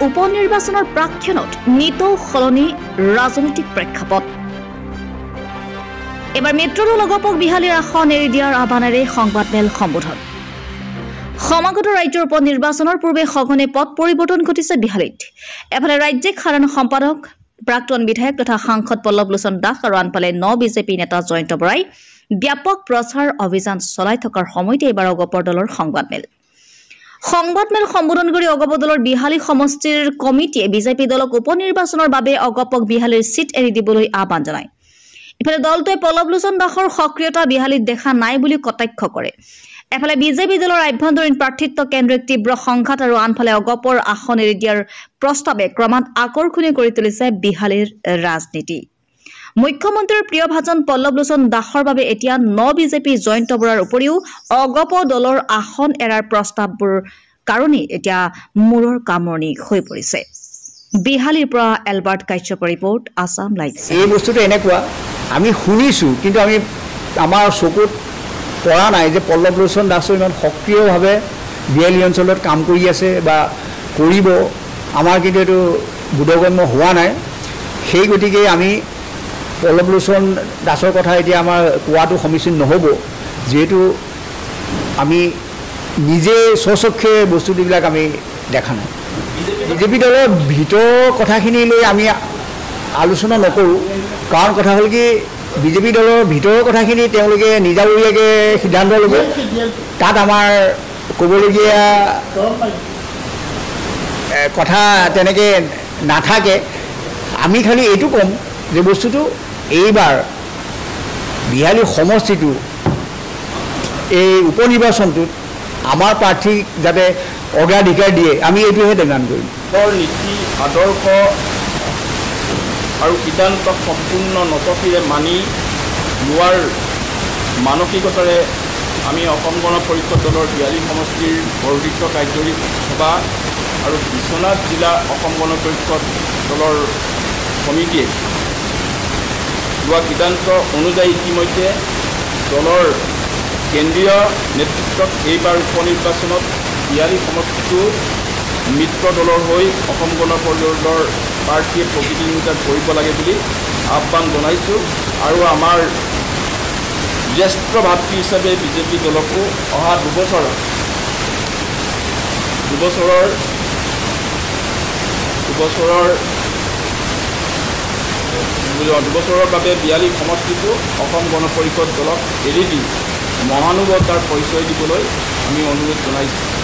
উপনিৰ্বাচনৰ প্ৰাক্ষণত নিতৌ সলনি ৰাজনৈতিক প্ৰেক্ষাপট এবাৰ মিত্ৰদল অগপক বিহালীৰ আসন এৰি দিয়াৰ আহ্বানেৰে সংবাদমেল সম্বোধন সমাগত ৰাজ্যৰ উপনিৰ্বাচনৰ পূৰ্বে সঘনে পথ পৰিৱৰ্তন ঘটিছে বিহালীত এফালে ৰাজ্যিক সাধাৰণ সম্পাদক প্ৰাক্তন বিধায়ক তথা সাংসদ পল্লৱলোচন দাস আৰু আনফালে বিজেপি নেতা জয়ন্ত বৰাই ব্যাপক প্ৰচাৰ অভিযান চলাই থকাৰ সময়তে এবাৰ অগপৰ দলৰ সংবাদমেল সম্বোধন কৰি অগপ দলৰ বিহালী সমষ্টিৰ কমিটিয়ে বিজেপি দলক উপনিৰ্বাচনৰ বাবে অগপক বিহালীৰ সিট এৰি দিবলৈ আহ্বান জনায় ইফালে দলটোৱে পল্লৱলোচন দাসৰ সক্ৰিয়তা বিহালীত দেখা নাই বুলি কটাক্ষ কৰে এফালে বিজেপি দলৰ আভ্যন্তৰীণ প্ৰাৰ্থিত্ব কেন্দ্ৰিক তীব্ৰ সংঘাত আৰু আনফালে অগপৰ আসন এৰি দিয়াৰ প্ৰস্তাৱে ক্ৰমাৎ আকৰ্ষণীয় কৰি তুলিছে বিহালীৰ ৰাজনীতি মুখ্যমন্ত্ৰীৰ প্ৰিয় ভাজন পল্লৱলোচন দাসৰ বাবে এতিয়া বিজেপি জয়ন্ত বৰাৰ উপৰিও অগপ দলৰ আসন এৰাৰ প্ৰস্তাৱবোৰ কাৰণে এতিয়া মূৰৰ কামৰণি হৈ পৰিছে বিহালীৰ পৰা এলবাৰ্ট কাশ্যপৰ ৰিপৰ্ট আসাম লাইভ এই বস্তুটো এনেকুৱা আমি শুনিছো কিন্তু আমি আমাৰ চকুত পৰা নাই যে পল্লৱলোচন দাসে ইমান সক্ৰিয়ভাৱে বিহালী অঞ্চলত কাম কৰি আছে বা কৰিব আমাৰ কিন্তু এইটো বোধগম্য হোৱা নাই সেই গতিকে আমি পল্লৱলোচন দাসৰ কথা এতিয়া আমাৰ কোৱাটো সমীচীন নহ'ব যিহেতু আমি নিজে স্বচক্ষে বস্তুবিলাক আমি দেখা নাই বিজেপি দলৰ ভিতৰৰ কথাখিনি লৈ আমি আলোচনা নকৰোঁ কাৰণ কথা হ'ল কি বিজেপি দলৰ ভিতৰৰ কথাখিনি তেওঁলোকে নিজাববীয়াকৈ সিদ্ধান্ত ল'ব তাত আমাৰ ক'বলগীয়া কথা তেনেকৈ নাথাকে আমি খালি এইটো ক'ম যে বস্তুটো এইবাৰ বিহালী সমষ্টিটো এই উপনিৰ্বাচনটোত আমাৰ প্ৰাৰ্থীক যাতে অগ্ৰাধিকাৰ দিয়ে আমি এইটোহে ডিমাণ্ড কৰিম নীতি আদৰ্শ আৰু সিদ্ধান্ত সম্পূৰ্ণ নতশিৰে মানি লোৱাৰ মানসিকতাৰে আমি অসম গণ পৰিষদ দলৰ বিহালী সমষ্টিৰ বৰ্ধিত কাৰ্যকৰী সভা আৰু বিশ্বনাথ জিলা অসম গণ পৰিষদ দলৰ কমিটিয়ে লোৱা সিদ্ধান্ত অনুযায়ী ইতিমধ্যে দলৰ কেন্দ্ৰীয় নেতৃত্বত এইবাৰ উপনিৰ্বাচনত বিহালী সমষ্টিটো মিত্ৰ দলৰ হৈ অসম গণ পৰিষদৰ প্ৰাৰ্থীয়ে প্ৰতিদ্বন্দ্বিতা কৰিব লাগে বুলি আহ্বান জনাইছোঁ আৰু আমাৰ জ্যেষ্ঠ ভাতৃ হিচাপে বিজেপি দলকো অহা দুবছৰৰ বাবে বিহালী সমষ্টিটো অসম গণ পৰিষদ দলক এৰি দি মহানুভৱতাৰ পৰিচয় দিবলৈ আমি অনুৰোধ জনাইছোঁ